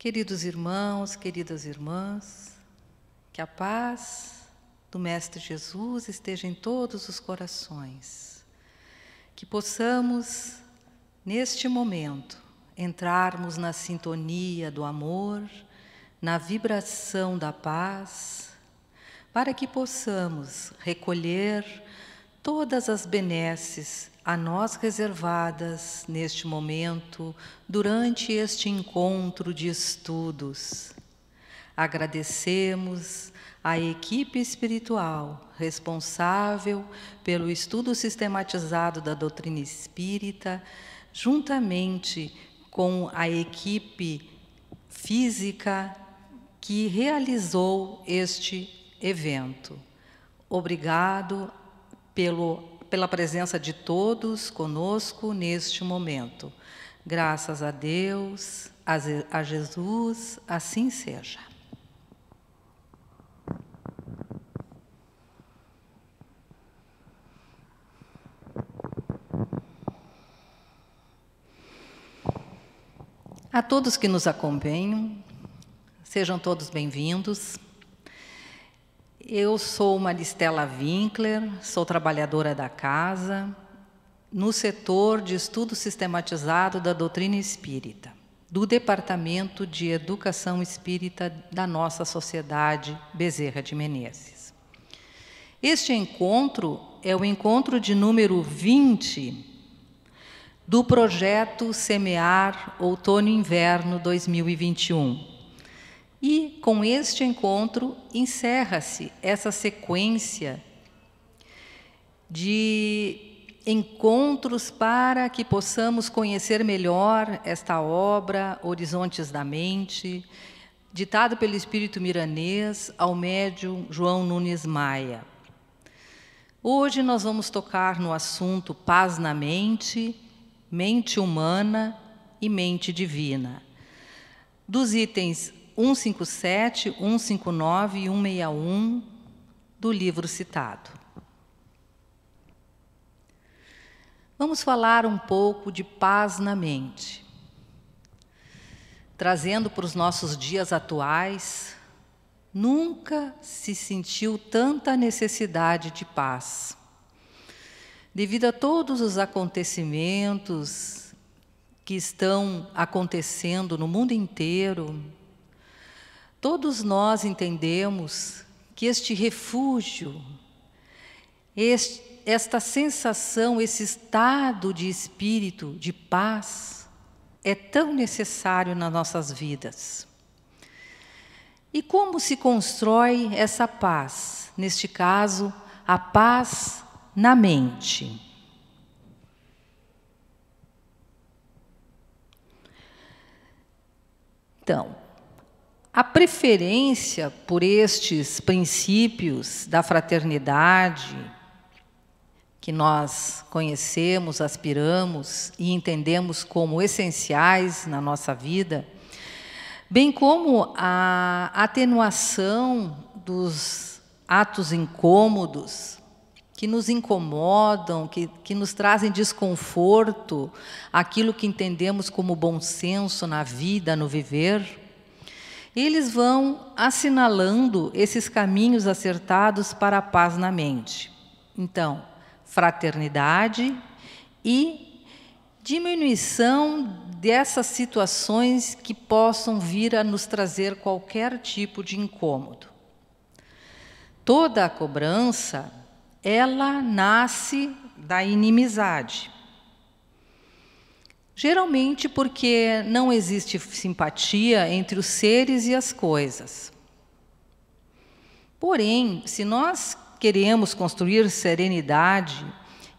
Queridos irmãos, queridas irmãs, que a paz do Mestre Jesus esteja em todos os corações. Que possamos, neste momento, entrarmos na sintonia do amor, na vibração da paz, para que possamos recolher todas as benesses a nós reservadas neste momento, durante este encontro de estudos. Agradecemos à equipe espiritual responsável pelo estudo sistematizado da doutrina espírita, juntamente com a equipe física que realizou este evento. Obrigado pela presença de todos conosco neste momento. Graças a Deus, a Jesus, assim seja. A todos que nos acompanham, sejam todos bem-vindos. Eu sou Maristela Winkler, sou trabalhadora da casa, no setor de estudo sistematizado da doutrina espírita, do Departamento de Educação Espírita da nossa Sociedade Bezerra de Menezes. Este encontro é o encontro de número 20 do projeto Semear Outono e Inverno 2021. E, com este encontro, encerra-se essa sequência de encontros para que possamos conhecer melhor esta obra, Horizontes da Mente, ditado pelo Espírito Miranês ao médium João Nunes Maia. Hoje nós vamos tocar no assunto Paz na Mente, Mente Humana e Mente Divina, dos itens 157, 159 e 161 do livro citado. Vamos falar um pouco de paz na mente, trazendo para os nossos dias atuais. Nunca se sentiu tanta necessidade de paz, devido a todos os acontecimentos que estão acontecendo no mundo inteiro. Todos nós entendemos que este refúgio, esta sensação, esse estado de espírito, de paz, é tão necessário nas nossas vidas. E como se constrói essa paz? Neste caso, a paz na mente. Então, a preferência por estes princípios da fraternidade, que nós conhecemos, aspiramos e entendemos como essenciais na nossa vida, bem como a atenuação dos atos incômodos, que nos incomodam, que nos trazem desconforto, aquilo que entendemos como bom senso na vida, no viver, eles vão assinalando esses caminhos acertados para a paz na mente. Então, fraternidade e diminuição dessas situações que possam vir a nos trazer qualquer tipo de incômodo. Toda a cobrança, ela nasce da inimizade. Geralmente porque não existe simpatia entre os seres e as coisas. Porém, se nós queremos construir serenidade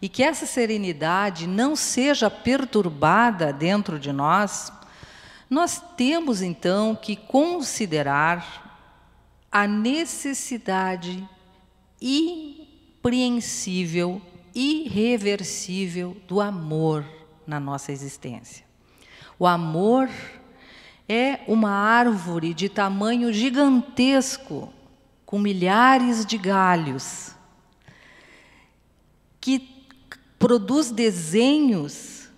e que essa serenidade não seja perturbada dentro de nós, nós temos então que considerar a necessidade impreensível, irreversível do amor na nossa existência. O amor é uma árvore de tamanho gigantesco, com milhares de galhos, que produz desenhos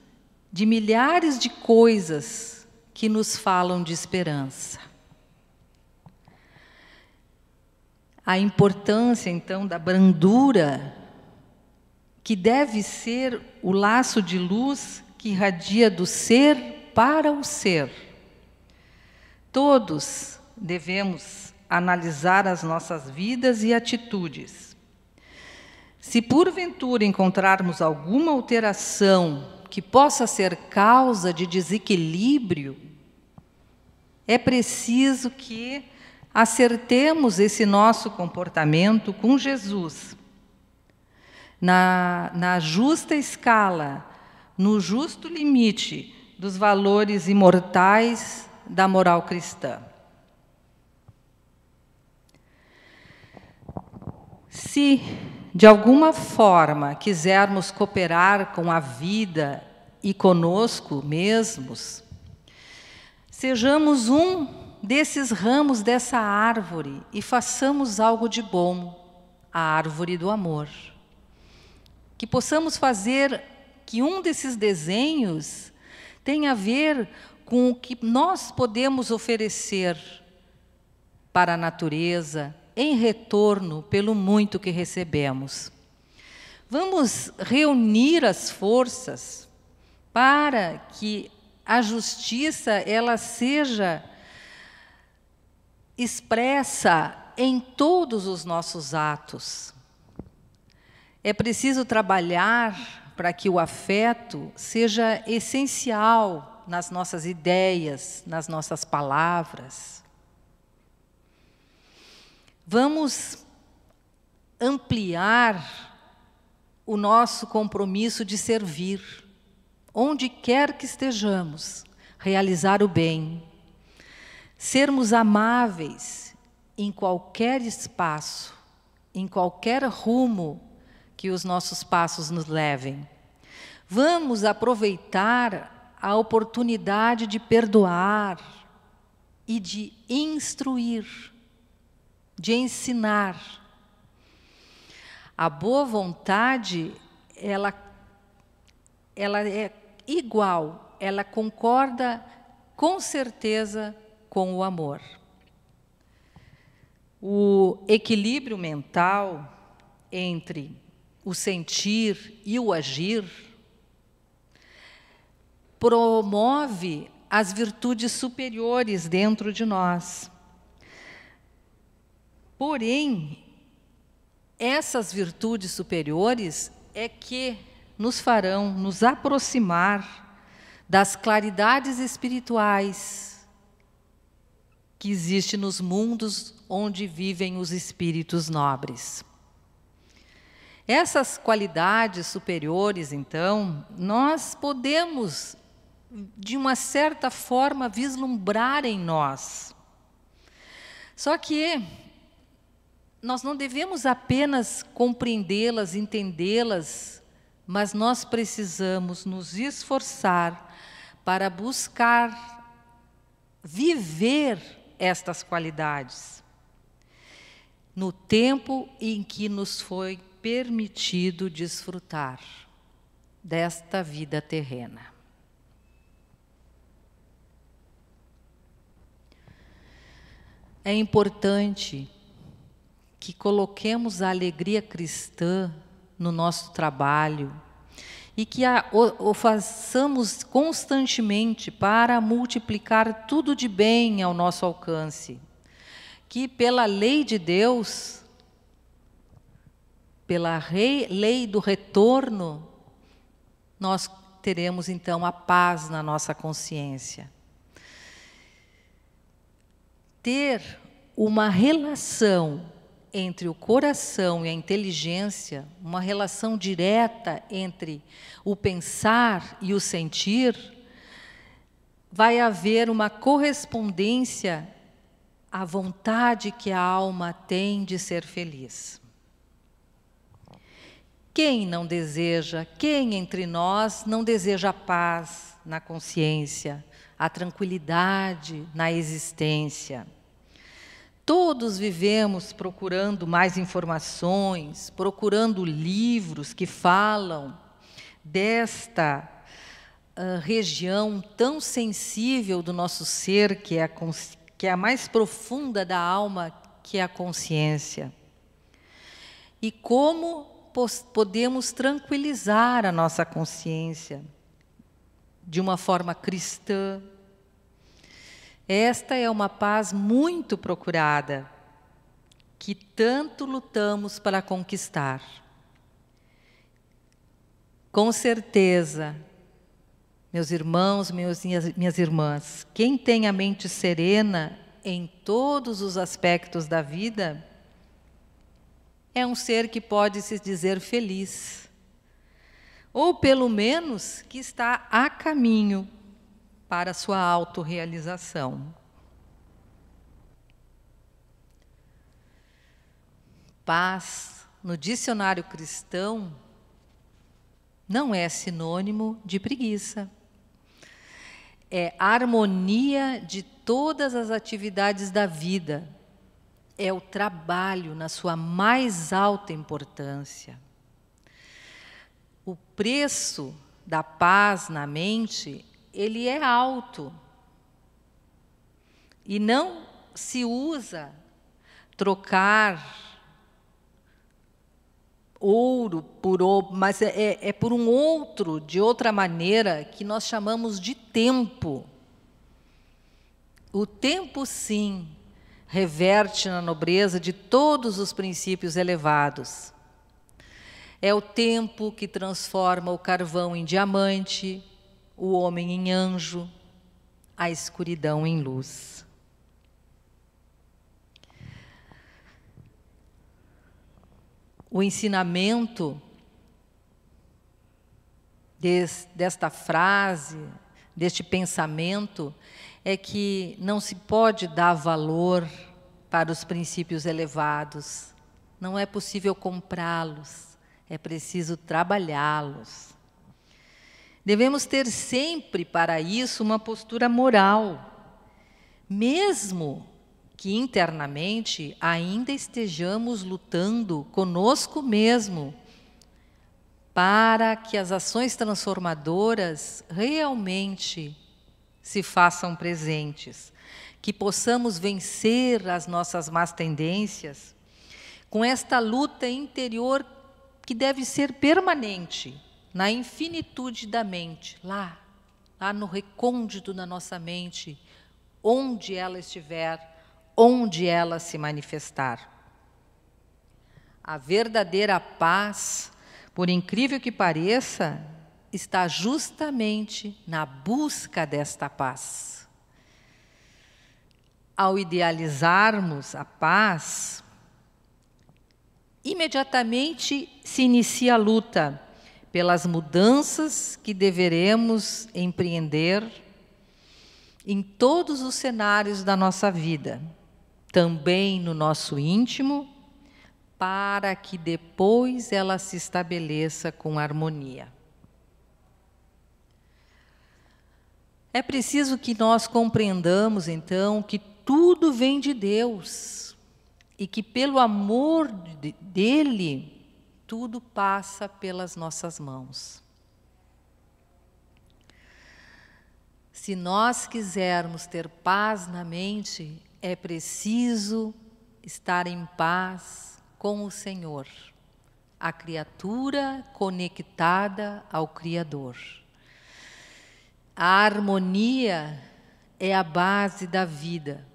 de milhares de coisas que nos falam de esperança. A importância, então, da brandura, que deve ser o laço de luz que irradia do ser para o ser. Todos devemos analisar as nossas vidas e atitudes. Se porventura encontrarmos alguma alteração que possa ser causa de desequilíbrio, é preciso que acertemos esse nosso comportamento com Jesus, na justa escala, no justo limite dos valores imortais da moral cristã. Se, de alguma forma, quisermos cooperar com a vida e conosco mesmos, sejamos um desses ramos dessa árvore e façamos algo de bom, a árvore do amor. Que possamos fazer que um desses desenhos tenha a ver com o que nós podemos oferecer para a natureza, em retorno pelo muito que recebemos. Vamos reunir as forças para que a justiça ela seja expressa em todos os nossos atos. É preciso trabalhar para que o afeto seja essencial nas nossas ideias, nas nossas palavras. Vamos ampliar o nosso compromisso de servir, onde quer que estejamos, realizar o bem, sermos amáveis em qualquer espaço, em qualquer rumo que os nossos passos nos levem. Vamos aproveitar a oportunidade de perdoar e de instruir, de ensinar. A boa vontade, ela é igual, ela concorda com certeza com o amor. O equilíbrio mental entre o sentir e o agir promove as virtudes superiores dentro de nós. Porém, essas virtudes superiores é que nos farão nos aproximar das claridades espirituais que existem nos mundos onde vivem os espíritos nobres. Essas qualidades superiores, então, nós podemos, de uma certa forma, vislumbrar em nós. Só que nós não devemos apenas compreendê-las, entendê-las, mas nós precisamos nos esforçar para buscar viver estas qualidades no tempo em que nos foi permitido desfrutar desta vida terrena. É importante que coloquemos a alegria cristã no nosso trabalho e que o façamos constantemente para multiplicar tudo de bem ao nosso alcance. Que pela lei de Deus, pela lei do retorno, nós teremos então a paz na nossa consciência. Ter uma relação entre o coração e a inteligência, uma relação direta entre o pensar e o sentir, vai haver uma correspondência à vontade que a alma tem de ser feliz. Quem não deseja, quem entre nós não deseja a paz na consciência, a tranquilidade na existência? Todos vivemos procurando mais informações, procurando livros que falam desta região tão sensível do nosso ser, que é a mais profunda da alma, que é a consciência. E como podemos tranquilizar a nossa consciência de uma forma cristã. Esta é uma paz muito procurada, que tanto lutamos para conquistar. Com certeza, meus irmãos, minhas irmãs, quem tem a mente serena em todos os aspectos da vida, é um ser que pode se dizer feliz, ou pelo menos que está a caminho para a sua autorrealização. Paz, no dicionário cristão, não é sinônimo de preguiça. É harmonia de todas as atividades da vida. É o trabalho na sua mais alta importância. O preço da paz na mente, ele é alto. E não se usa trocar ouro por ouro, mas é por um outro, de outra maneira, que nós chamamos de tempo. O tempo, sim, reverte na nobreza de todos os princípios elevados. É o tempo que transforma o carvão em diamante, o homem em anjo, a escuridão em luz. O ensinamento desta frase, deste pensamento, é que não se pode dar valor para os princípios elevados. Não é possível comprá-los, é preciso trabalhá-los. Devemos ter sempre para isso uma postura moral, mesmo que internamente ainda estejamos lutando conosco mesmo para que as ações transformadoras realmente se façam presentes, que possamos vencer as nossas más tendências com esta luta interior que deve ser permanente, na infinitude da mente, lá no recôndito da nossa mente, onde ela estiver, onde ela se manifestar. A verdadeira paz, por incrível que pareça, está justamente na busca desta paz. Ao idealizarmos a paz, imediatamente se inicia a luta pelas mudanças que deveremos empreender em todos os cenários da nossa vida, também no nosso íntimo, para que depois ela se estabeleça com harmonia. É preciso que nós compreendamos, então, que tudo vem de Deus e que, pelo amor dele, tudo passa pelas nossas mãos. Se nós quisermos ter paz na mente, é preciso estar em paz com o Senhor, a criatura conectada ao Criador. A harmonia é a base da vida,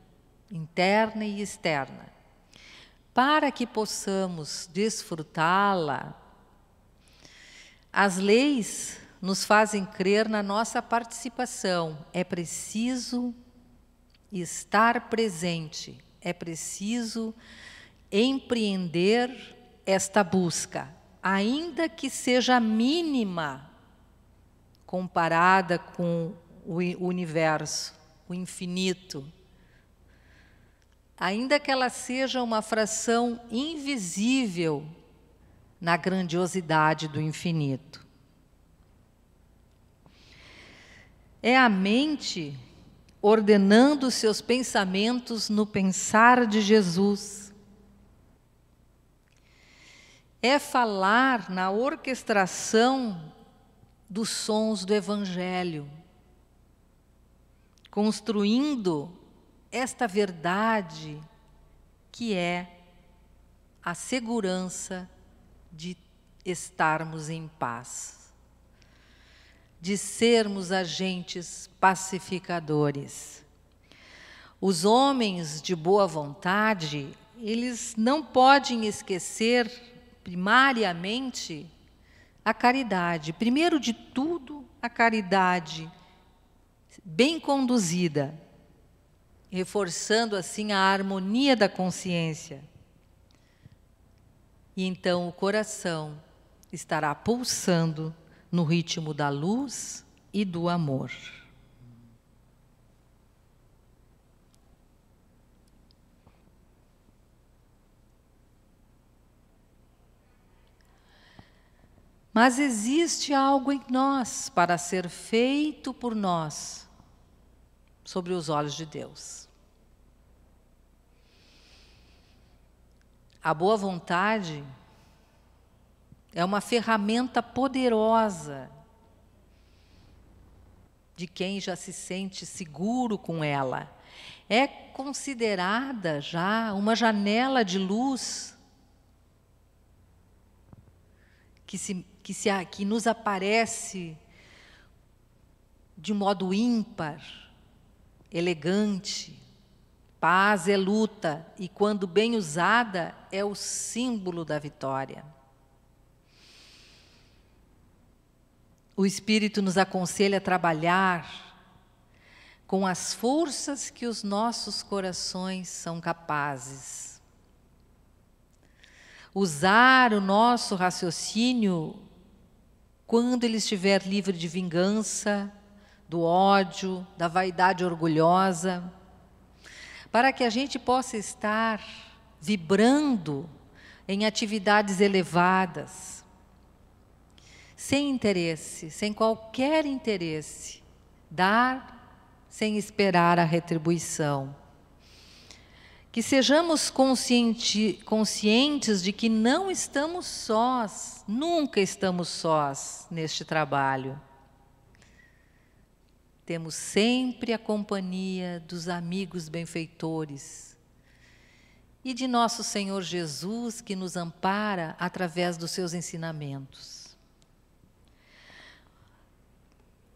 interna e externa. Para que possamos desfrutá-la, as leis nos fazem crer na nossa participação. É preciso estar presente, é preciso empreender esta busca, ainda que seja mínima, comparada com o universo, o infinito. Ainda que ela seja uma fração invisível na grandiosidade do infinito. É a mente ordenando seus pensamentos no pensar de Jesus. É falar na orquestração dos sons do Evangelho, construindo esta verdade que é a segurança de estarmos em paz, de sermos agentes pacificadores. Os homens de boa vontade, eles não podem esquecer, primariamente, a caridade. Primeiro de tudo, a caridade bem conduzida, reforçando assim a harmonia da consciência. E então o coração estará pulsando no ritmo da luz e do amor. Mas existe algo em nós para ser feito por nós, sobre os olhos de Deus. A boa vontade é uma ferramenta poderosa de quem já se sente seguro com ela. É considerada já uma janela de luz que nos aparece de modo ímpar, elegante. Paz é luta e, quando bem usada, é o símbolo da vitória. O Espírito nos aconselha a trabalhar com as forças que os nossos corações são capazes. Usar o nosso raciocínio quando ele estiver livre de vingança, do ódio, da vaidade orgulhosa, para que a gente possa estar vibrando em atividades elevadas, sem interesse, sem qualquer interesse, dar sem esperar a retribuição. Que sejamos conscientes de que não estamos sós, nunca estamos sós neste trabalho. Temos sempre a companhia dos amigos benfeitores e de nosso Senhor Jesus, que nos ampara através dos seus ensinamentos.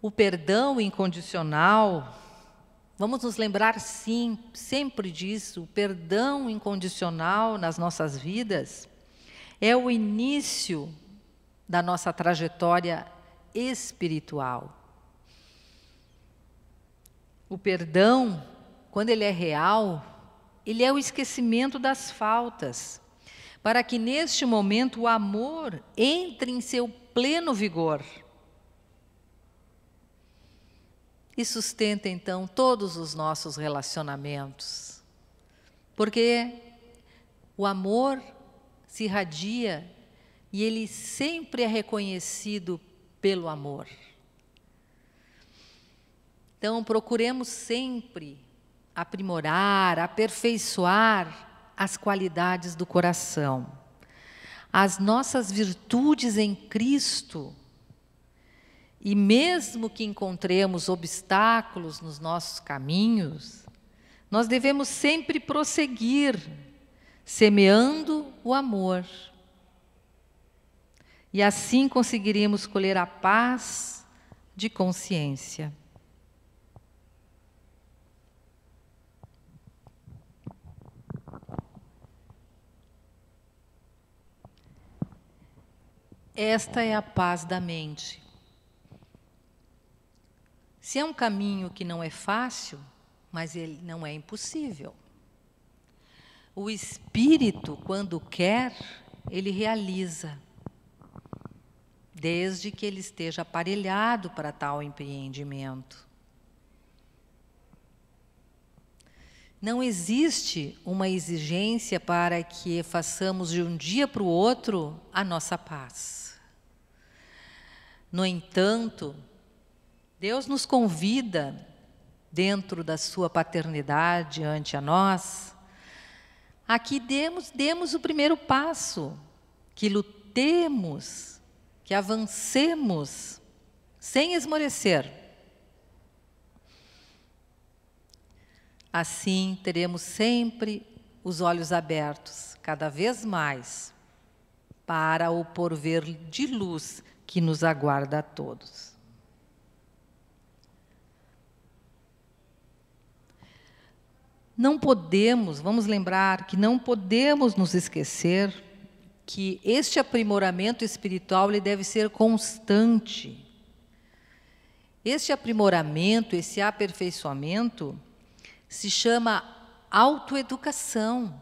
O perdão incondicional, vamos nos lembrar sim, sempre disso, o perdão incondicional nas nossas vidas é o início da nossa trajetória espiritual. O perdão, quando ele é real, ele é o esquecimento das faltas, para que neste momento o amor entre em seu pleno vigor e sustenta então todos os nossos relacionamentos. Porque o amor se irradia e ele sempre é reconhecido pelo amor. Então, procuremos sempre aprimorar, aperfeiçoar as qualidades do coração. As nossas virtudes em Cristo. E mesmo que encontremos obstáculos nos nossos caminhos, nós devemos sempre prosseguir, semeando o amor. E assim conseguiremos colher a paz de consciência. Esta é a paz da mente. Se é um caminho que não é fácil, mas ele não é impossível. O espírito, quando quer, ele realiza, desde que ele esteja aparelhado para tal empreendimento. Não existe uma exigência para que façamos de um dia para o outro a nossa paz. No entanto, Deus nos convida, dentro da sua paternidade ante a nós, a que demos o primeiro passo, que lutemos, que avancemos sem esmorecer. Assim, teremos sempre os olhos abertos, cada vez mais, para o porvir de luz que nos aguarda a todos. Não podemos, vamos lembrar que não podemos nos esquecer que este aprimoramento espiritual ele deve ser constante. Este aprimoramento, esse aperfeiçoamento, se chama autoeducação.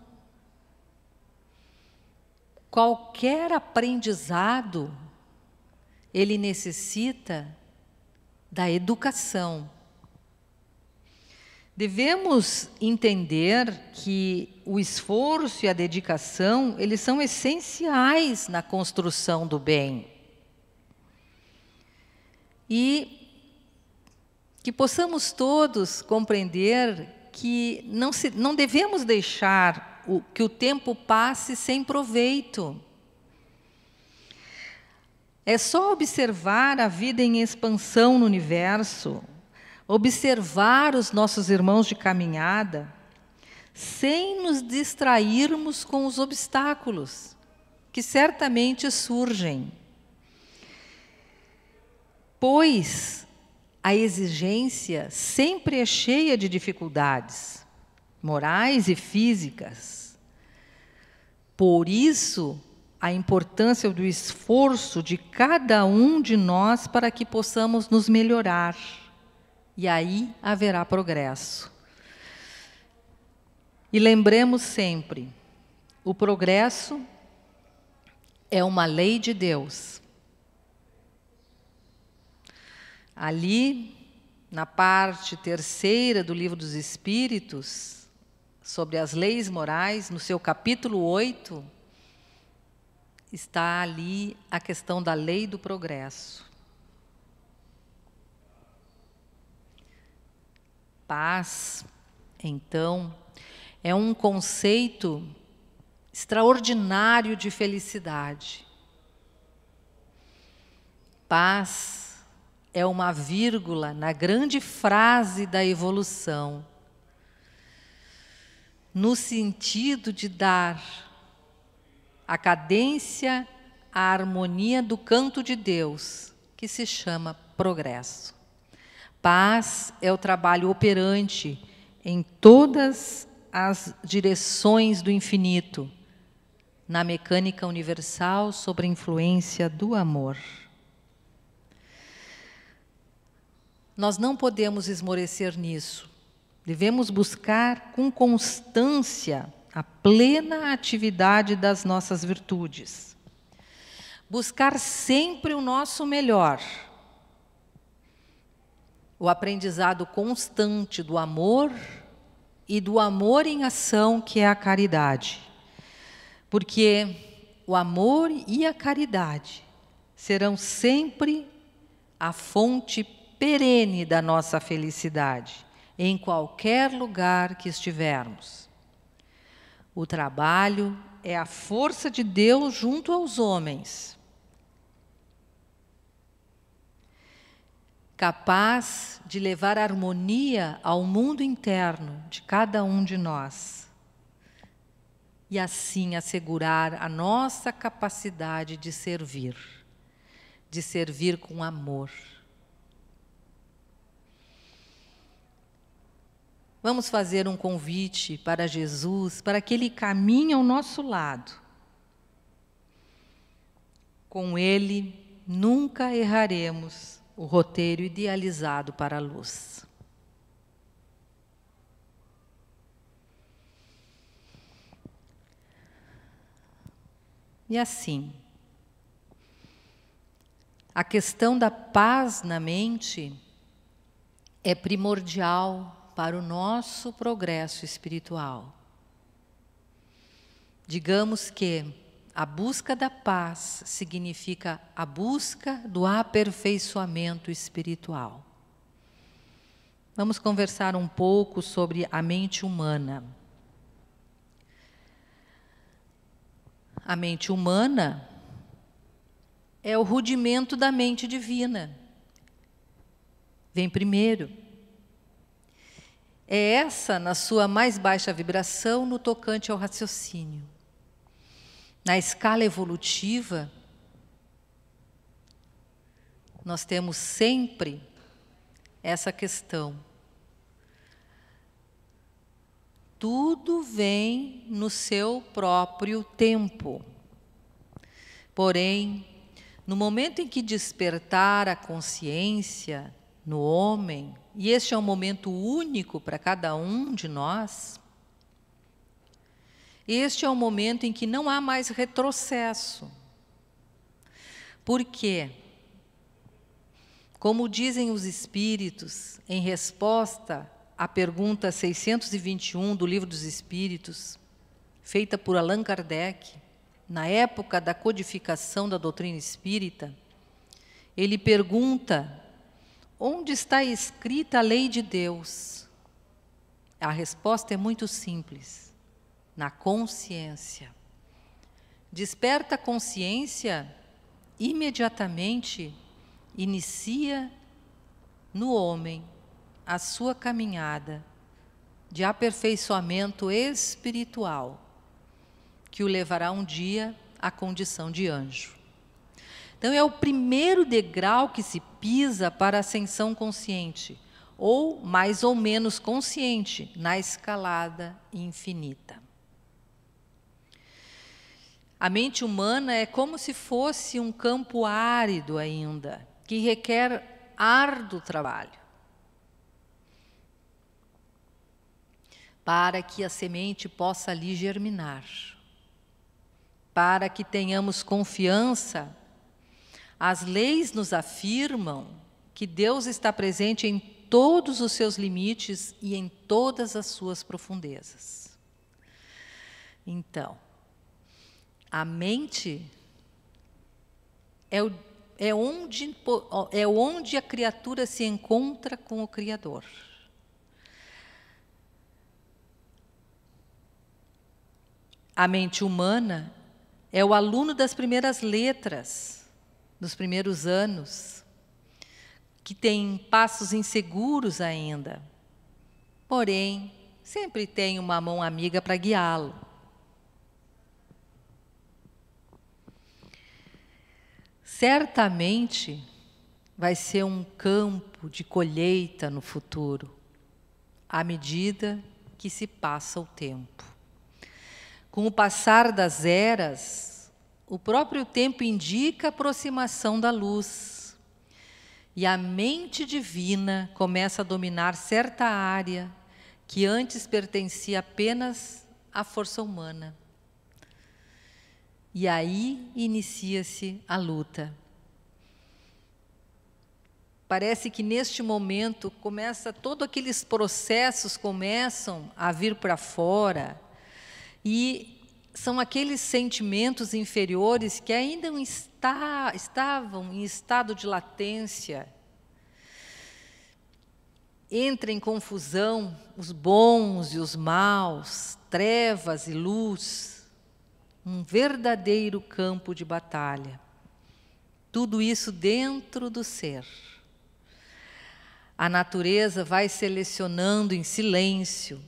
Qualquer aprendizado, ele necessita da educação. Devemos entender que o esforço e a dedicação, eles são essenciais na construção do bem. E que possamos todos compreender que não devemos deixar que o tempo passe sem proveito. É só observar a vida em expansão no universo, observar os nossos irmãos de caminhada, sem nos distrairmos com os obstáculos que certamente surgem. Pois a exigência sempre é cheia de dificuldades, morais e físicas. Por isso, a importância do esforço de cada um de nós para que possamos nos melhorar. E aí haverá progresso. E lembremos sempre, o progresso é uma lei de Deus. Ali, na parte 3ª do Livro dos Espíritos, sobre as leis morais, no seu capítulo 8, está ali a questão da lei do progresso. Paz, então, é um conceito extraordinário de felicidade. Paz é uma vírgula na grande frase da evolução, no sentido de dar a cadência, a harmonia do canto de Deus, que se chama progresso. Paz é o trabalho operante em todas as direções do infinito, na mecânica universal sob a influência do amor. Nós não podemos esmorecer nisso. Devemos buscar com constância a plena atividade das nossas virtudes. Buscar sempre o nosso melhor. O aprendizado constante do amor e do amor em ação, que é a caridade. Porque o amor e a caridade serão sempre a fonte perene da nossa felicidade, em qualquer lugar que estivermos. O trabalho é a força de Deus junto aos homens, capaz de levar harmonia ao mundo interno de cada um de nós e assim assegurar a nossa capacidade de servir com amor. Vamos fazer um convite para Jesus, para que Ele caminhe ao nosso lado. Com Ele, nunca erraremos o roteiro idealizado para a luz. E assim, a questão da paz na mente é primordial para o nosso progresso espiritual. Digamos que a busca da paz significa a busca do aperfeiçoamento espiritual. Vamos conversar um pouco sobre a mente humana. A mente humana é o rudimento da mente divina. vem primeiro. É essa, na sua mais baixa vibração, no tocante ao raciocínio. Na escala evolutiva, nós temos sempre essa questão. Tudo vem no seu próprio tempo. Porém, no momento em que despertar a consciência no homem, e este é um momento único para cada um de nós, este é um momento em que não há mais retrocesso. Por quê? Como dizem os espíritos, em resposta à pergunta 621 do Livro dos Espíritos, feita por Allan Kardec, na época da codificação da doutrina espírita, ele pergunta: onde está escrita a lei de Deus? A resposta é muito simples: na consciência. Desperta a consciência, imediatamente inicia no homem a sua caminhada de aperfeiçoamento espiritual, que o levará um dia à condição de anjo. Então, é o primeiro degrau que se pisa para a ascensão consciente, ou mais ou menos consciente, na escalada infinita. A mente humana é como se fosse um campo árido ainda, que requer árduo trabalho para que a semente possa ali germinar, para que tenhamos confiança. As leis nos afirmam que Deus está presente em todos os seus limites e em todas as suas profundezas. Então, a mente é onde a criatura se encontra com o Criador. A mente humana é o aluno das primeiras letras, dos primeiros anos, que tem passos inseguros ainda, porém, sempre tem uma mão amiga para guiá-lo. Certamente vai ser um campo de colheita no futuro, à medida que se passa o tempo. Com o passar das eras, o próprio tempo indica a aproximação da luz, e a mente divina começa a dominar certa área que antes pertencia apenas à força humana. E aí inicia-se a luta. Parece que neste momento todos aqueles processos começam a vir para fora, e são aqueles sentimentos inferiores que ainda estavam em estado de latência. Entra em confusão os bons e os maus, trevas e luz, um verdadeiro campo de batalha. Tudo isso dentro do ser. A natureza vai selecionando em silêncio,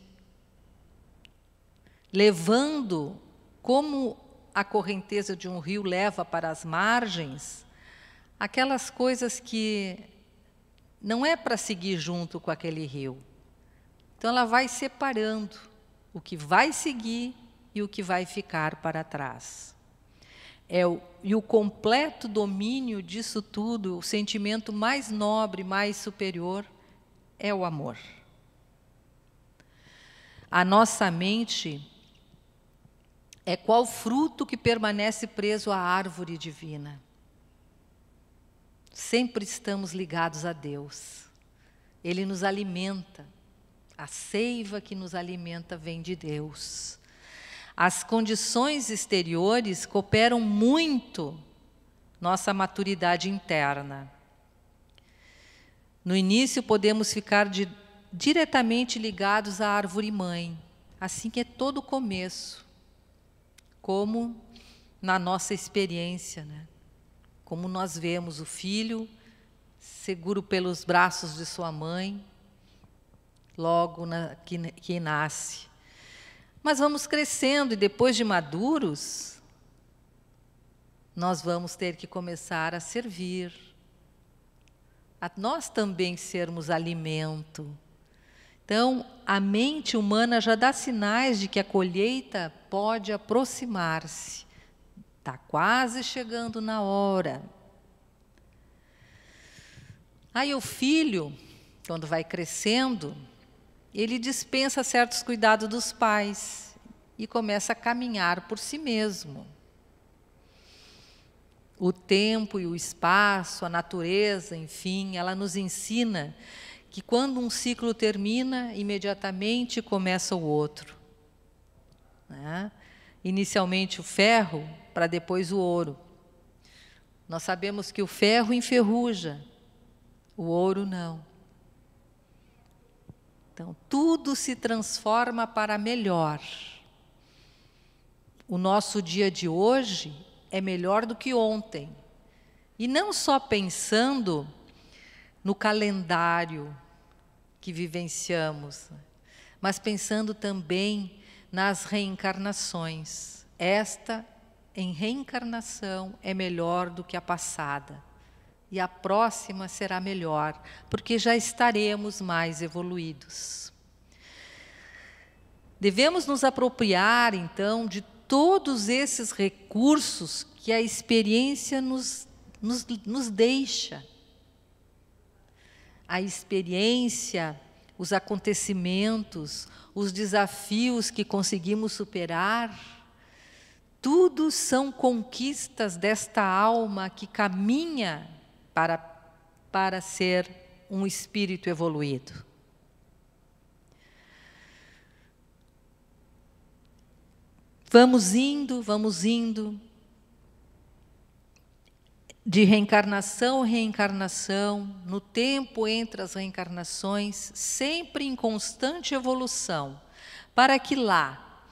levando, como a correnteza de um rio leva para as margens, aquelas coisas que não é para seguir junto com aquele rio. Então ela vai separando o que vai seguir e o que vai ficar para trás. E o completo domínio disso tudo, o sentimento mais nobre, mais superior, é o amor. A nossa mente é qual fruto que permanece preso à árvore divina. Sempre estamos ligados a Deus. Ele nos alimenta. A seiva que nos alimenta vem de Deus. As condições exteriores cooperam muito nossa maturidade interna. No início podemos ficar diretamente ligados à árvore mãe, assim que é todo o começo. Como na nossa experiência, né? Como nós vemos o filho seguro pelos braços de sua mãe, logo que nasce. Mas vamos crescendo e depois de maduros, nós vamos ter que começar a servir, a nós também sermos alimento. Então, a mente humana já dá sinais de que a colheita pode aproximar-se. Está quase chegando na hora. Aí o filho, quando vai crescendo, ele dispensa certos cuidados dos pais e começa a caminhar por si mesmo. O tempo e o espaço, a natureza, enfim, ela nos ensina que quando um ciclo termina, imediatamente começa o outro. Né? Inicialmente o ferro, para depois o ouro. Nós sabemos que o ferro enferruja, o ouro não. Então, tudo se transforma para melhor. O nosso dia de hoje é melhor do que ontem. E não só pensando no calendário que vivenciamos, mas pensando também nas reencarnações. Esta, em reencarnação, é melhor do que a passada. E a próxima será melhor, porque já estaremos mais evoluídos. Devemos nos apropriar, então, de todos esses recursos que a experiência nos deixa. A experiência, os acontecimentos, os desafios que conseguimos superar, tudo são conquistas desta alma que caminha para ser um espírito evoluído. Vamos indo, de reencarnação em reencarnação, no tempo entre as reencarnações, sempre em constante evolução, para que lá,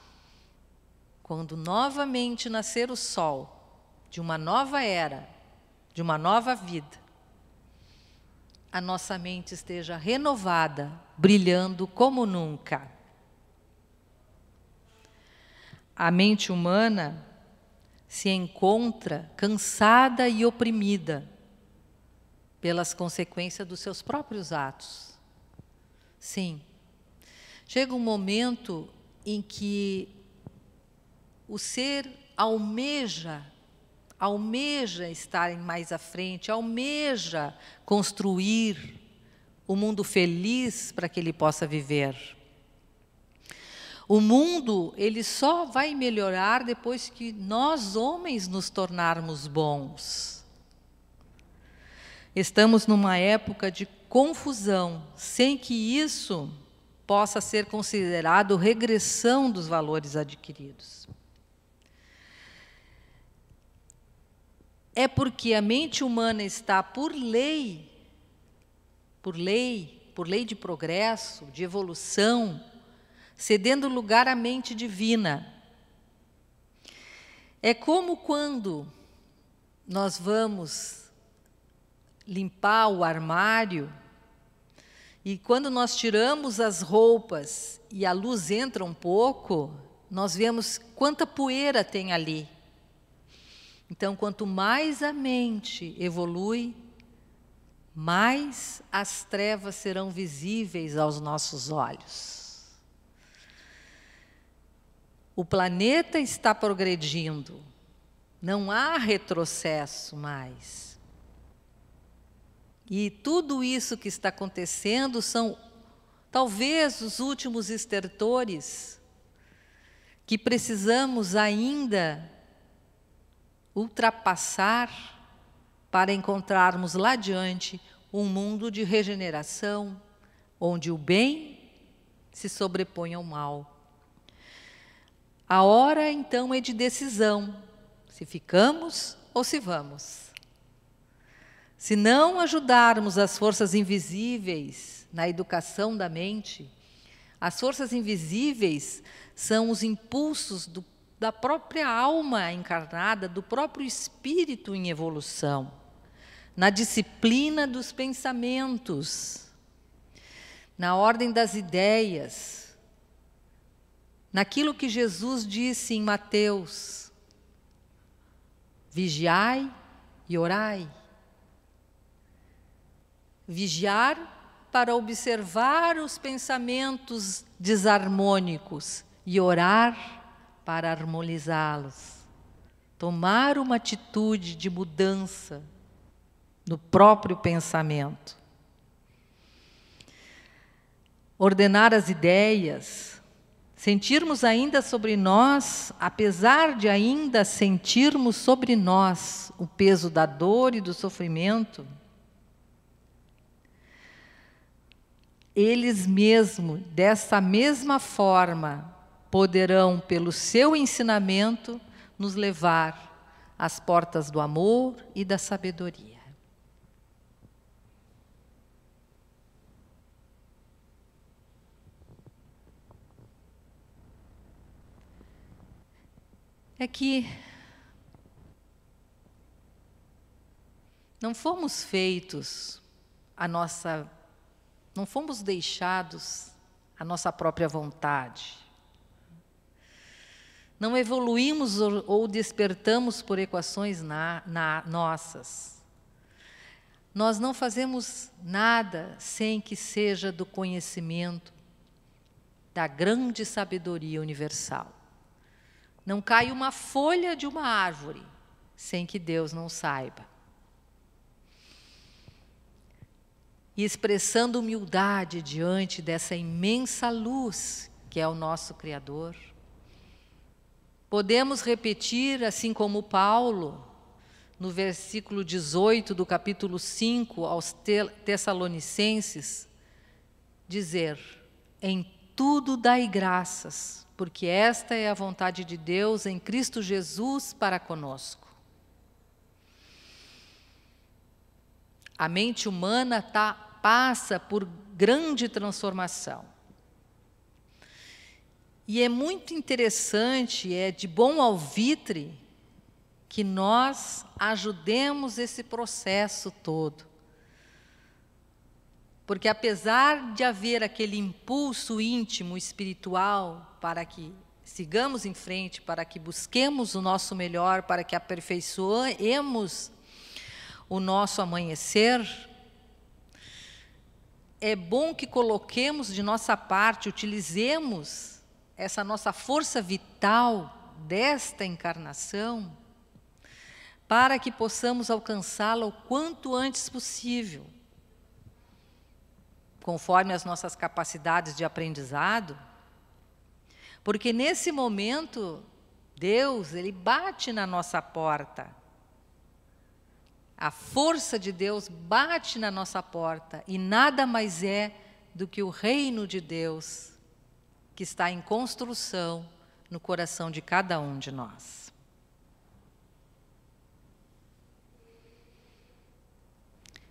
quando novamente nascer o sol, de uma nova era, de uma nova vida, a nossa mente esteja renovada, brilhando como nunca. A mente humana se encontra cansada e oprimida pelas consequências dos seus próprios atos. Sim, chega um momento em que o ser almeja estar mais à frente, almeja construir o mundo feliz para que ele possa viver. O mundo, ele só vai melhorar depois que nós, homens, nos tornarmos bons. Estamos numa época de confusão, sem que isso possa ser considerado regressão dos valores adquiridos. É porque a mente humana está por lei de progresso, de evolução, cedendo lugar à mente divina. É como quando nós vamos limpar o armário e quando nós tiramos as roupas e a luz entra um pouco, nós vemos quanta poeira tem ali. Então, quanto mais a mente evolui, mais as trevas serão visíveis aos nossos olhos. O planeta está progredindo, não há retrocesso mais. E tudo isso que está acontecendo são, talvez, os últimos estertores que precisamos ainda ultrapassar para encontrarmos lá adiante um mundo de regeneração, onde o bem se sobrepõe ao mal. A hora, então, é de decisão, se ficamos ou se vamos. Se não ajudarmos as forças invisíveis na educação da mente, as forças invisíveis são os impulsos da própria alma encarnada, do próprio espírito em evolução. na disciplina dos pensamentos, na ordem das ideias, naquilo que Jesus disse em Mateus: vigiai e orai. Vigiar para observar os pensamentos desarmônicos e orar para harmonizá-los. Tomar uma atitude de mudança no próprio pensamento. Ordenar as ideias, sentirmos ainda sobre nós, apesar de ainda sentirmos sobre nós o peso da dor e do sofrimento, eles mesmos, dessa mesma forma, poderão, pelo seu ensinamento, nos levar às portas do amor e da sabedoria. É que não fomos feitos não fomos deixados à nossa própria vontade. Não evoluímos ou despertamos por equações nossas. Nós não fazemos nada sem que seja do conhecimento da grande sabedoria universal. Não cai uma folha de uma árvore sem que Deus não saiba. E expressando humildade diante dessa imensa luz que é o nosso Criador, podemos repetir, assim como Paulo, no versículo 18 do capítulo 5 aos Tessalonicenses, dizer: em tudo dai graças, porque esta é a vontade de Deus em Cristo Jesus para conosco. A mente humana passa por grande transformação. E é muito interessante, é de bom alvitre, que nós ajudemos esse processo todo. Porque apesar de haver aquele impulso íntimo, espiritual, para que sigamos em frente, para que busquemos o nosso melhor, para que aperfeiçoemos o nosso amanhecer, é bom que coloquemos de nossa parte, utilizemos essa nossa força vital desta encarnação para que possamos alcançá-la o quanto antes possível, conforme as nossas capacidades de aprendizado, porque nesse momento Deus, Ele bate na nossa porta. A força de Deus bate na nossa porta e nada mais é do que o reino de Deus que está em construção no coração de cada um de nós.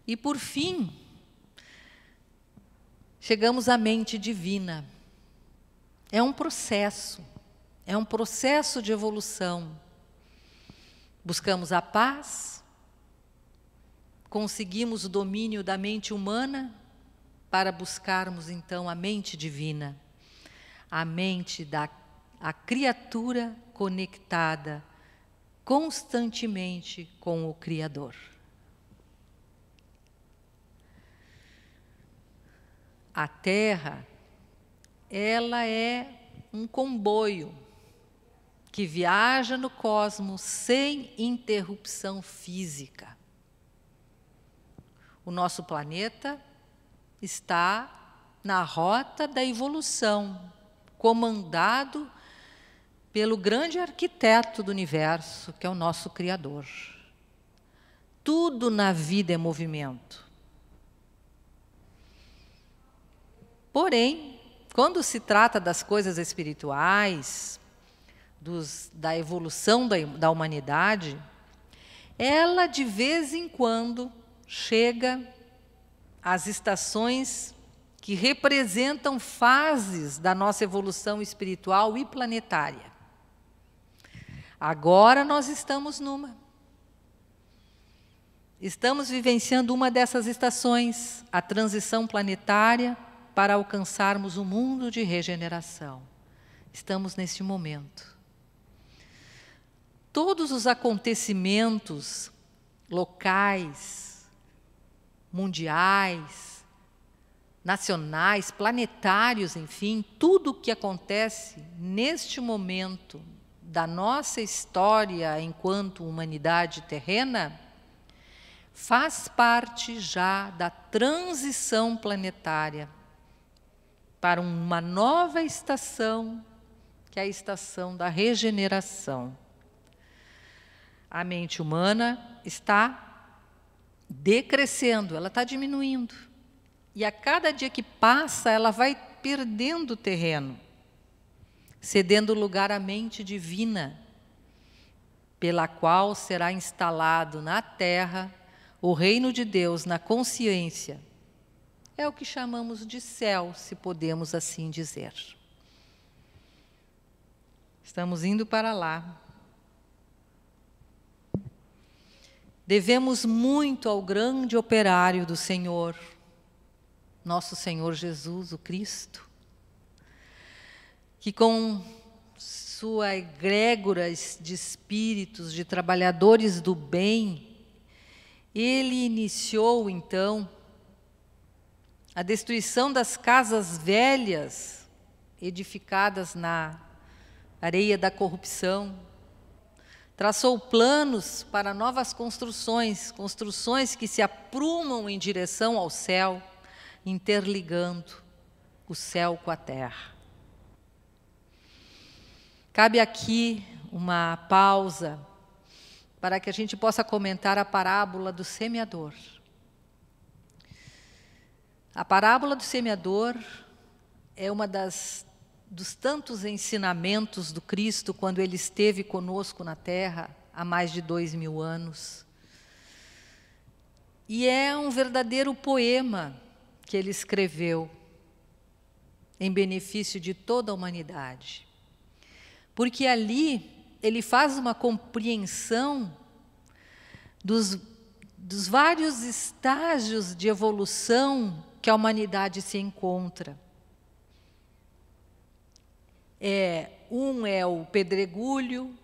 E por fim, chegamos à mente divina. É um processo de evolução. Buscamos a paz, conseguimos o domínio da mente humana para buscarmos então a mente divina, a mente da criatura conectada constantemente com o Criador. A Terra, ela é um comboio que viaja no cosmos sem interrupção física. O nosso planeta está na rota da evolução, comandado pelo grande arquiteto do universo, que é o nosso Criador. Tudo na vida é movimento. Porém, quando se trata das coisas espirituais, da evolução da humanidade, ela de vez em quando chega às estações que representam fases da nossa evolução espiritual e planetária. Agora nós estamos numa. Estamos vivenciando uma dessas estações, a transição planetária, para alcançarmos um mundo de regeneração. Estamos neste momento. Todos os acontecimentos locais, mundiais, nacionais, planetários, enfim, tudo o que acontece neste momento da nossa história enquanto humanidade terrena, faz parte já da transição planetária para uma nova estação, que é a estação da regeneração. A mente humana está decrescendo, ela está diminuindo. E a cada dia que passa, ela vai perdendo terreno, cedendo lugar à mente divina, pela qual será instalado na Terra o reino de Deus na consciência. É o que chamamos de céu, se podemos assim dizer. Estamos indo para lá. Devemos muito ao grande operário do Senhor, nosso Senhor Jesus, o Cristo, que com sua egrégora de espíritos, de trabalhadores do bem, ele iniciou, então, a destruição das casas velhas, edificadas na areia da corrupção. Traçou planos para novas construções, construções que se aprumam em direção ao céu, interligando o céu com a terra. Cabe aqui uma pausa para que a gente possa comentar a parábola do semeador. A parábola do semeador é uma dos tantos ensinamentos do Cristo quando ele esteve conosco na Terra há mais de 2000 anos. E é um verdadeiro poema que ele escreveu em benefício de toda a humanidade. Porque ali ele faz uma compreensão dos vários estágios de evolução que a humanidade se encontra. Um é o pedregulho,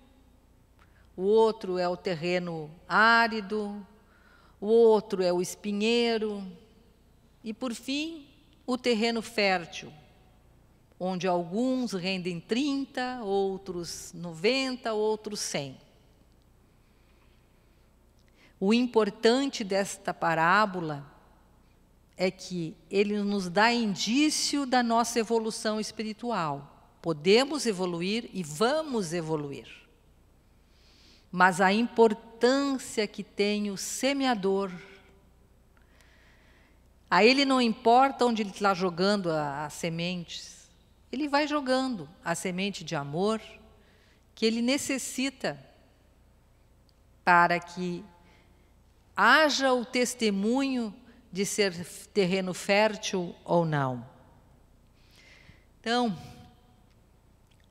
o outro é o terreno árido, o outro é o espinheiro, e, por fim, o terreno fértil, onde alguns rendem 30, outros 90, outros 100. O importante desta parábola é que ele nos dá indício da nossa evolução espiritual. Podemos evoluir e vamos evoluir. Mas a importância que tem o semeador, a ele não importa onde ele está jogando as sementes, ele vai jogando a semente de amor que ele necessita para que haja o testemunho de ser terreno fértil ou não. Então,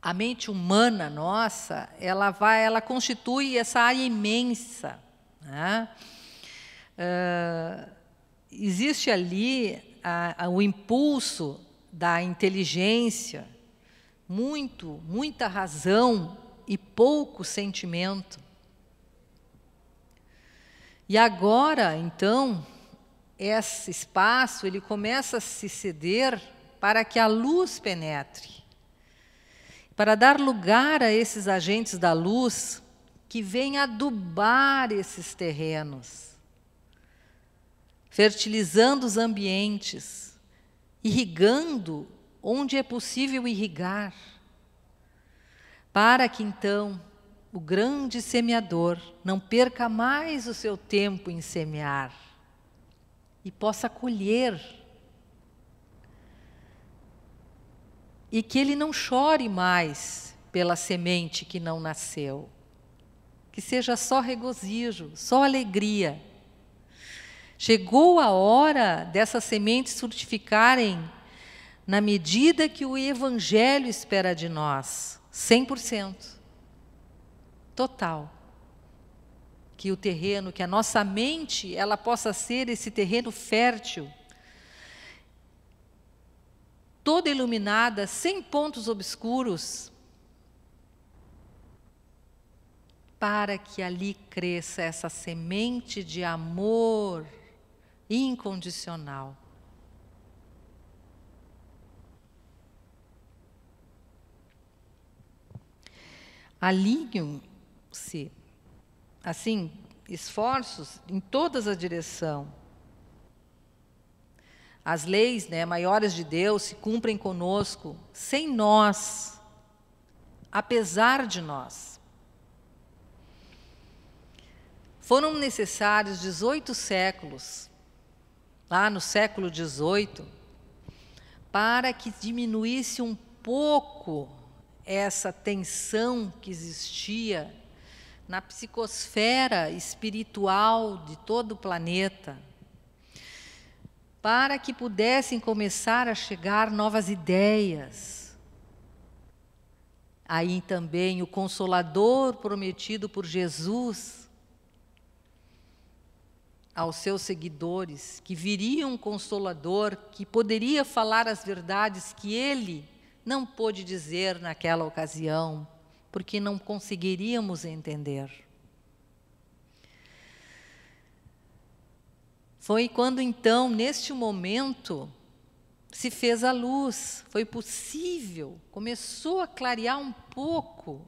a mente humana nossa, ela constitui essa área imensa, né? Existe ali o impulso da inteligência, muita razão e pouco sentimento. E agora, então, esse espaço ele começa a se ceder para que a luz penetre, para dar lugar a esses agentes da luz que vêm adubar esses terrenos, fertilizando os ambientes, irrigando onde é possível irrigar, para que então o grande semeador não perca mais o seu tempo em semear e possa colher. E que ele não chore mais pela semente que não nasceu, que seja só regozijo, só alegria. Chegou a hora dessas sementes frutificarem na medida que o Evangelho espera de nós, 100%, total. que o terreno, que a nossa mente, ela possa ser esse terreno fértil, toda iluminada, sem pontos obscuros, para que ali cresça essa semente de amor incondicional. Alinham-se, assim, esforços em todas as direções. As leis, maiores de Deus se cumprem conosco, sem nós, apesar de nós. Foram necessários 18 séculos, lá no século XVIII, para que diminuísse um pouco essa tensão que existia na psicosfera espiritual de todo o planeta, para que pudessem começar a chegar novas ideias. Aí também o Consolador prometido por Jesus aos seus seguidores, que viria um Consolador que poderia falar as verdades que ele não pôde dizer naquela ocasião, porque não conseguiríamos entender. Foi quando então, neste momento, se fez a luz, foi possível, começou a clarear um pouco.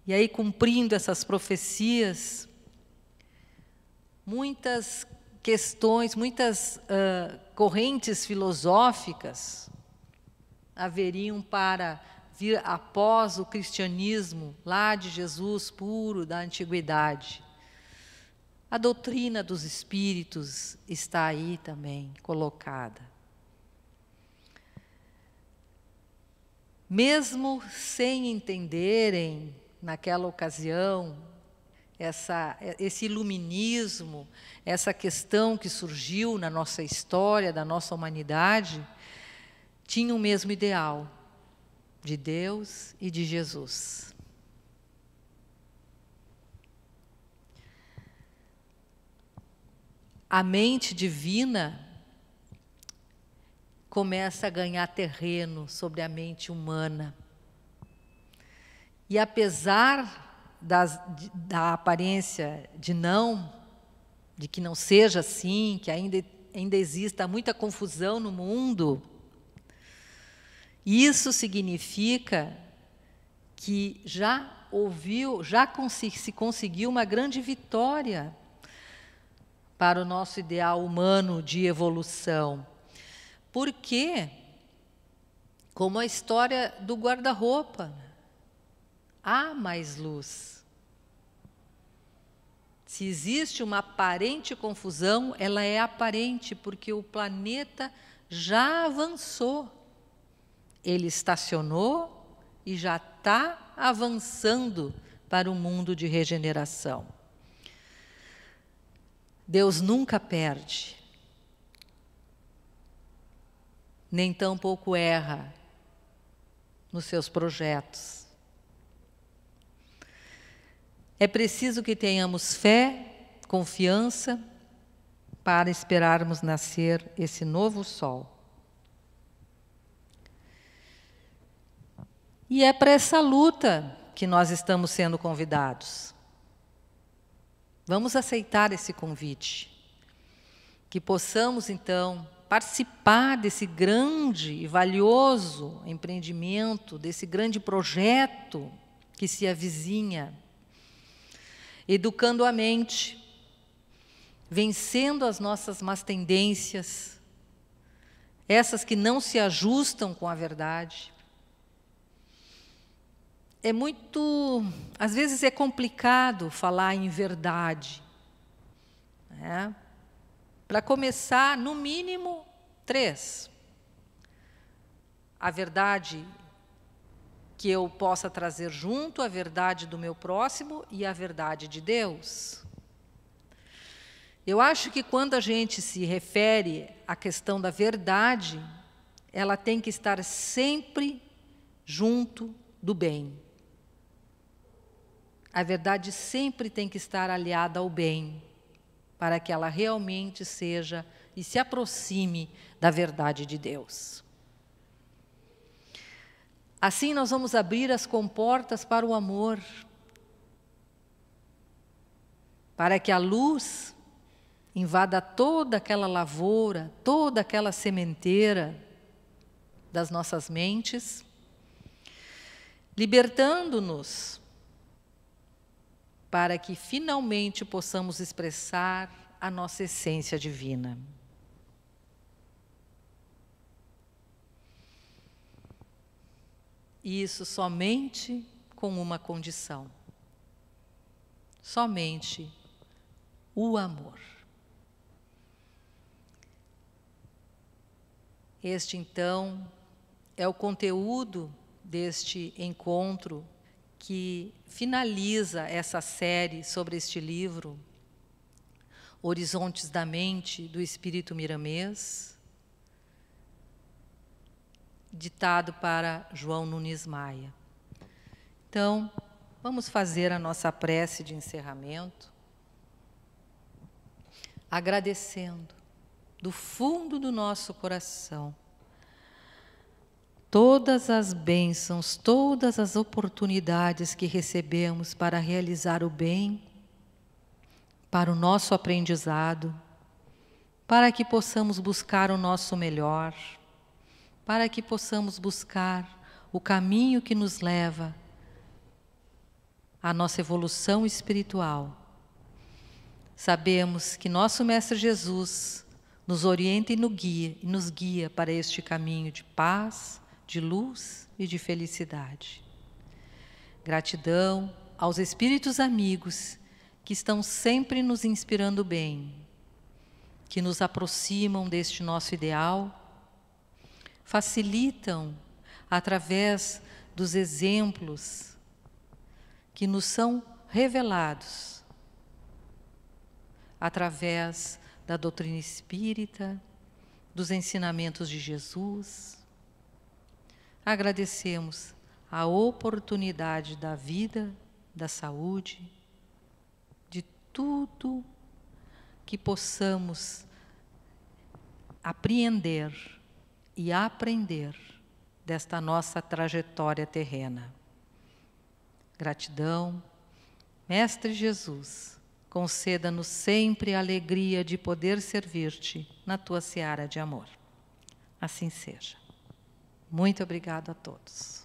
E aí, cumprindo essas profecias, muitas questões, muitas correntes filosóficas haveriam para vir após o cristianismo, lá de Jesus puro, da antiguidade. A doutrina dos espíritos está aí também colocada. Mesmo sem entenderem, naquela ocasião, esse iluminismo, essa questão que surgiu na nossa história, da nossa humanidade, tinham o mesmo ideal, de Deus e de Jesus. A mente divina começa a ganhar terreno sobre a mente humana. E apesar da aparência de que não seja assim, que ainda exista muita confusão no mundo, isso significa que se conseguiu uma grande vitória para o nosso ideal humano de evolução. Porque, como a história do guarda-roupa, há mais luz. Se existe uma aparente confusão, ela é aparente porque o planeta já avançou. Ele estacionou e já está avançando para o mundo de regeneração. Deus nunca perde, nem tampouco erra nos seus projetos. É preciso que tenhamos fé, confiança, para esperarmos nascer esse novo sol. E é para essa luta que nós estamos sendo convidados. Vamos aceitar esse convite, que possamos, então, participar desse grande e valioso empreendimento, desse grande projeto que se avizinha, educando a mente, vencendo as nossas más tendências, essas que não se ajustam com a verdade. Às vezes é complicado falar em verdade. Para começar, no mínimo, 3. A verdade que eu possa trazer junto, a verdade do meu próximo e a verdade de Deus. Eu acho que quando a gente se refere à questão da verdade, ela tem que estar sempre junto do bem. A verdade sempre tem que estar aliada ao bem, para que ela realmente seja e se aproxime da verdade de Deus. Assim nós vamos abrir as comportas para o amor, para que a luz invada toda aquela lavoura, toda aquela sementeira das nossas mentes, libertando-nos para que finalmente possamos expressar a nossa essência divina. E isso somente com uma condição: somente o amor. Este, então, é o conteúdo deste encontro que finaliza essa série sobre este livro, Horizontes da Mente, do Espírito Miramês, ditado para João Nunes Maia. Então, vamos fazer a nossa prece de encerramento, agradecendo do fundo do nosso coração todas as bênçãos, todas as oportunidades que recebemos para realizar o bem, para o nosso aprendizado, para que possamos buscar o nosso melhor, para que possamos buscar o caminho que nos leva à nossa evolução espiritual. Sabemos que nosso Mestre Jesus nos orienta e nos guia para este caminho de paz, de luz e de felicidade. Gratidão aos espíritos amigos que estão sempre nos inspirando bem, que nos aproximam deste nosso ideal, facilitam através dos exemplos que nos são revelados, através da doutrina espírita, dos ensinamentos de Jesus. Agradecemos a oportunidade da vida, da saúde, de tudo que possamos apreender e aprender desta nossa trajetória terrena. Gratidão. Mestre Jesus, conceda-nos sempre a alegria de poder servir-te na tua seara de amor. Assim seja. Muito obrigado a todos.